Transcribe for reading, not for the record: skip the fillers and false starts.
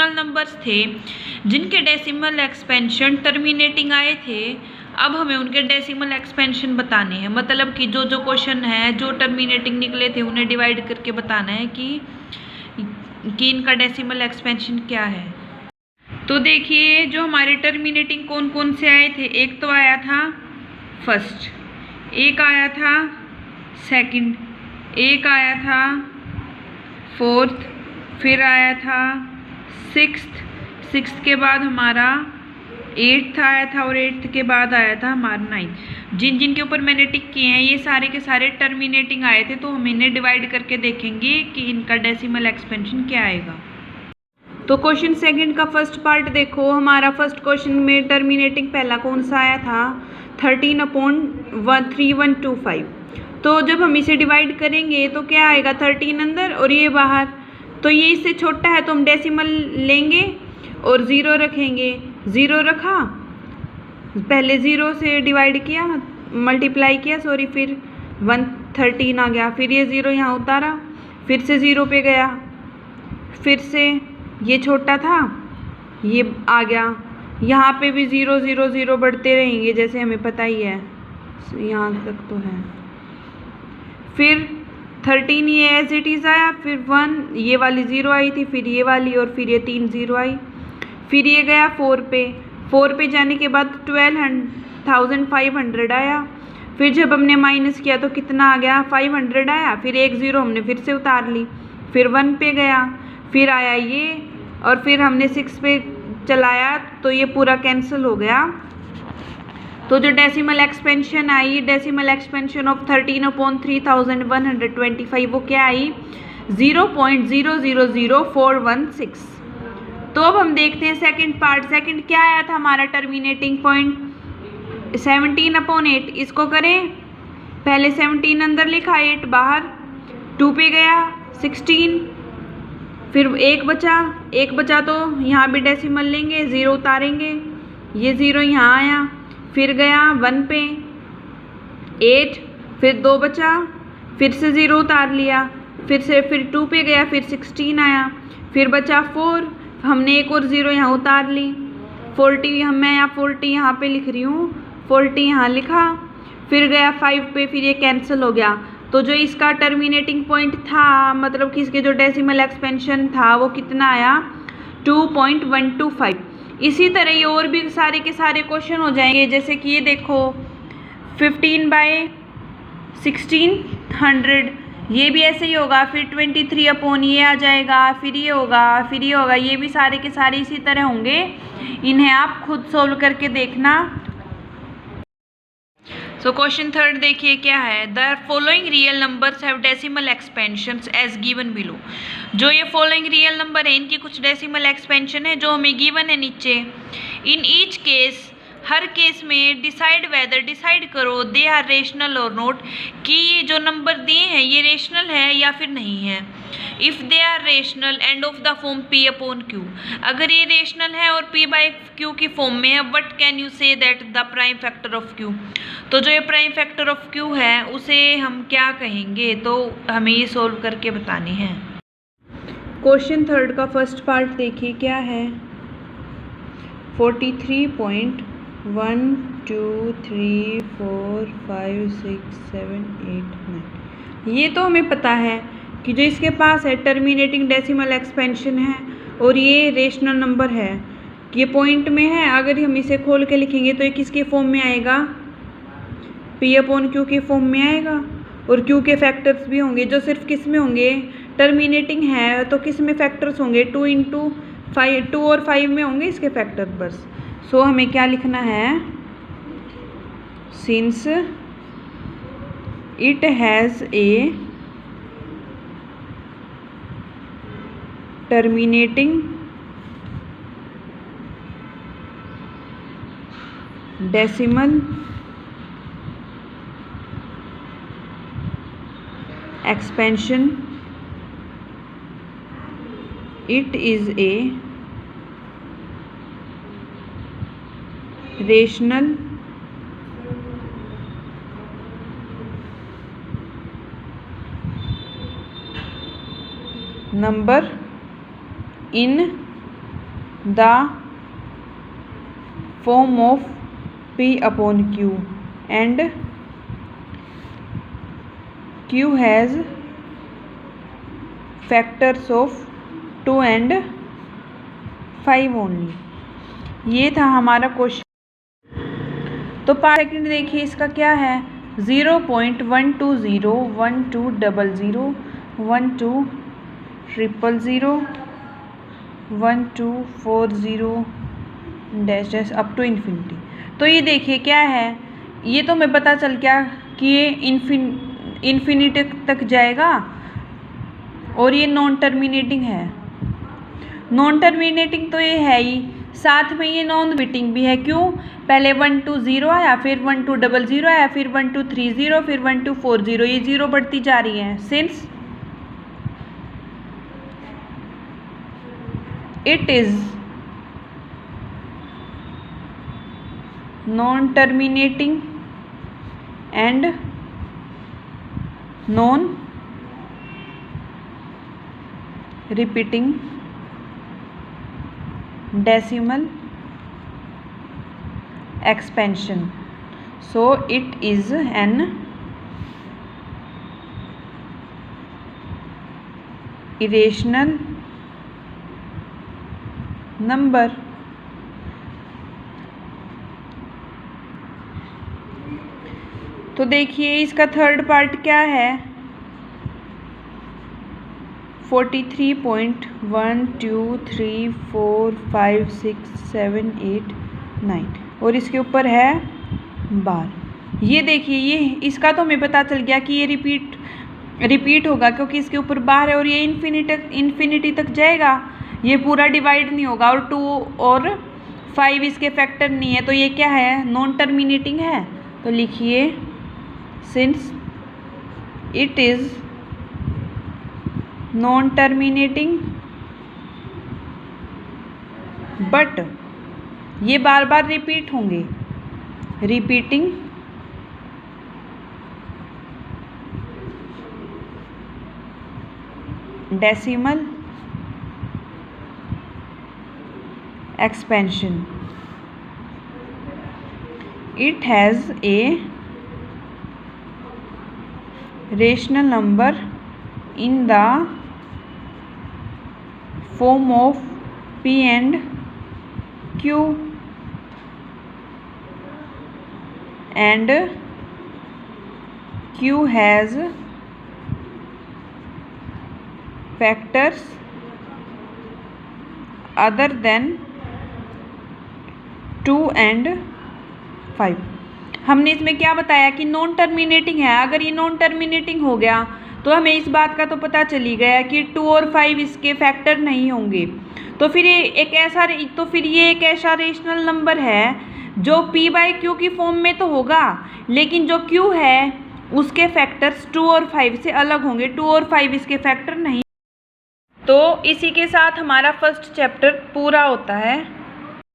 Rational numbers थे जिनके decimal expansion terminating आए थे। अब हमें उनके डेसिमल एक्सपेंशन बताने हैं, मतलब कि जो जो क्वेश्चन है जो टर्मिनेटिंग निकले थे उन्हें डिवाइड करके बताना है कि इनका डेसिमल एक्सपेंशन क्या है। तो देखिए जो हमारे टर्मिनेटिंग कौन कौन से आए थे, एक तो आया था फर्स्ट, एक आया था सेकंड, एक आया था फोर्थ, फिर आया था सिक्स्थ के बाद हमारा एट्थ आया था और एट्थ के बाद आया था हमारा नाइन्थ। जिन जिन के ऊपर मैंने टिक किए हैं ये सारे के सारे टर्मिनेटिंग आए थे, तो हम इन्हें डिवाइड करके देखेंगे कि इनका डेसिमल एक्सपेंशन क्या आएगा। तो क्वेश्चन सेकंड का फर्स्ट पार्ट देखो, हमारा फर्स्ट क्वेश्चन में टर्मिनेटिंग पहला कौन सा आया था 13/3125। तो जब हम इसे डिवाइड करेंगे तो क्या आएगा 13 अंदर और ये बाहर, तो ये इससे छोटा है तो हम डेसिमल लेंगे और ज़ीरो रखेंगे। ज़ीरो रखा, पहले ज़ीरो से डिवाइड किया मल्टीप्लाई किया फिर 113 आ गया, फिर ये ज़ीरो यहाँ उतारा, फिर से ज़ीरो पे गया, फिर से ये छोटा था ये आ गया, यहाँ पे भी 0 0 0 बढ़ते रहेंगे जैसे हमें पता ही है, यहाँ तक तो है। फिर 13 ये एज इट इज़ आया, फिर 1 ये वाली 0 आई थी, फिर ये वाली और फिर ये 3 0 आई, फिर ये गया 4 पे जाने के बाद 12,500 आया। फिर जब हमने माइनस किया तो कितना आ गया 500 आया, फिर एक 0 हमने फिर से उतार ली, फिर 1 पे गया, फिर आया ये और फिर हमने 6 पे चलाया तो ये पूरा कैंसिल हो गया। तो जो decimal expansion I, decimal expansion of 13/3125 वो क्या आई 0.000416। तो अब हम देखते हैं सेकंड पार्ट। सेकंड क्या आया था हमारा टर्मिनेटिंग पॉइंट 17/8। इसको करें, पहले 17 अंदर लिखा 8 बाहर, 2 पे गया 16, फिर एक बचा तो यहाँ भी डेसिमल लेंगे, 0 उतारेंगे, ये 0 यहाँ आया, फिर गया 1 पे 8, फिर 2 बचा, फिर से 0 उतार लिया, फिर 2 पे गया, फिर 16 आया, फिर बचा 4, हमने एक और 0 यहाँ उतार ली, 40 मैं यहाँ 40 यहाँ पे लिख रही हूँ, 40 यहाँ लिखा, फिर गया 5 पे, फिर ये कैंसिल हो गया। तो जो इसका टर्मिनेटिंग पॉइंट था, मतलब कि इसके जो डेसिमल एक्सपेंशन था वो कितना आया 2.125। इसी तरह ये और भी सारे के सारे क्वेश्चन हो जाएंगे, जैसे कि ये देखो 15/1600, ये भी ऐसे ही होगा, फिर 23 ये आ जाएगा, फिर ये होगा, ये भी सारे के सारे इसी तरह होंगे। इन्हें आप खुद सोल्व करके देखना। सो क्वेश्चन थर्ड देखिए क्या है, the following real numbers have decimal expansions as given below. जो ये फॉलोइंग रियल नंबर है इनकी कुछ डेसिमल एक्सपेंशन है जो हमें गिवन है नीचे। In each case, her case में डिसाइड करो दे आर रेशनल और नोट, कि ये जो नंबर दिए हैं ये रेशनल है या फिर नहीं है। If they are rational and of the form P/Q, अगर ये रेशनल है और P/Q की फॉर्म में है, what can you say that the prime factor of Q। तो जो ये प्राइम फैक्टर ऑफ Q है उसे हम क्या कहेंगे, तो हमें ये सोल्व करके बताने हैं। क्वेश्चन थर्ड का फर्स्ट पार्ट देखिए क्या है, 43.1 2 3 4 5 6 7 8 9। ये तो हमें पता है कि जो इसके पास है टर्मिनेटिंग डेसिमल एक्सपेंशन है और ये रेशनल नंबर है, ये पॉइंट में है। अगर हम इसे खोल के लिखेंगे तो ये किसके फॉर्म में आएगा P/Q के फॉर्म में आएगा, और Q के फैक्टर्स भी होंगे जो सिर्फ किस में होंगे, टर्मिनेटिंग है तो किस में फैक्टर्स होंगे 2 × 5, 2 और 5 में होंगे इसके फैक्टर बस। सो हमें क्या लिखना है, since it has a terminating decimal expansion, it is a rational number in the form of P upon Q and Q has factors of 2 and 5 only। ये था हमारा क्वेश्चन। तो पार्ट सेकंड देखिए, इसका क्या है, 0.120 1200 1200 1240 dash dash up to infinity. तो ये देखिए क्या है, ये तो हमें पता चल गया कि ये इन्फिनिटी तक जाएगा और ये नॉन टर्मिनेटिंग है। नॉन टर्मिनेटिंग तो ये है ही, साथ में ये नॉन रिपीटिंग भी है। क्यों? पहले 120 आया, फिर 1200 आया, फिर 1230, फिर 1240, ये 0 बढ़ती जा रही है। Since it is non terminating and non repeating decimal expansion, so it is an irrational number। तो देखिए इसका थर्ड पार्ट क्या है, 43.123456789 और इसके ऊपर है बार। ये देखिए, ये इसका तो हमें पता चल गया कि ये रिपीट होगा क्योंकि इसके ऊपर बार है और ये इन्फिनिटी तक जाएगा, ये पूरा डिवाइड नहीं होगा और 2 और 5 इसके फैक्टर नहीं है, तो ये क्या है, नॉन टर्मिनेटिंग है। तो लिखिए since it is non terminating but ये बार बार रिपीट होंगे, repeating decimal expansion, it has a rational number in the form of P and Q and Q has factors other than 2 and 5। हमने इसमें क्या बताया कि नॉन टर्मिनेटिंग है। अगर ये नॉन टर्मिनेटिंग हो गया तो हमें इस बात का तो पता चली गया कि 2 और 5 इसके फैक्टर नहीं होंगे। तो फिर ये एक ऐसा रेशनल नंबर है जो P बाई Q की फॉर्म में तो होगा, लेकिन जो Q है उसके फैक्टर्स 2 और 5 से अलग होंगे, 2 और 5 इसके फैक्टर नहीं। तो इसी के साथ हमारा फर्स्ट चैप्टर पूरा होता है।